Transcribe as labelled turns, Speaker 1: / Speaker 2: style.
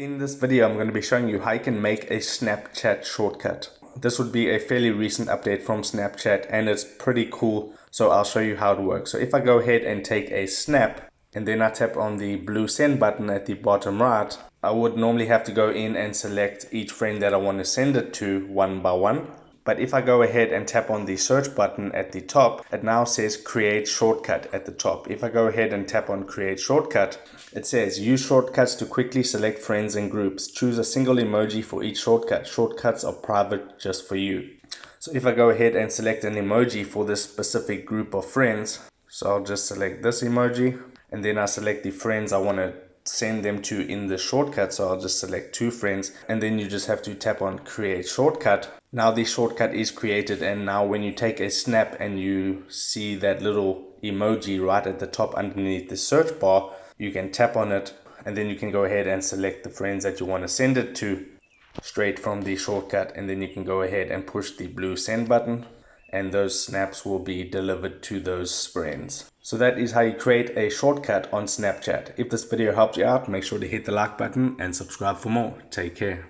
Speaker 1: In this video, I'm going to be showing you how you can make a Snapchat shortcut. This would be a fairly recent update from Snapchat and it's pretty cool. So I'll show you how it works. So if I go ahead and take a snap and then I tap on the blue send button at the bottom right, I would normally have to go in and select each friend that I want to send it to one by one. But if I go ahead and tap on the search button at the top, it now says create shortcut at the top. If I go ahead and tap on create shortcut, it says use shortcuts to quickly select friends and groups. Choose a single emoji for each shortcut. Shortcuts are private just for you. So if I go ahead and select an emoji for this specific group of friends, so I'll just select this emoji and then I select the friends I want to send them to in the shortcut. So I'll just select 2 friends and then you just have to tap on create shortcut. Now the shortcut is created, and now when you take a snap and you see that little emoji right at the top underneath the search bar, you can tap on it and then you can go ahead and select the friends that you want to send it to straight from the shortcut, and then you can go ahead and push the blue send button and those snaps will be delivered to those friends. So that is how you create a shortcut on Snapchat. If this video helped you out, make sure to hit the like button and subscribe for more. Take care.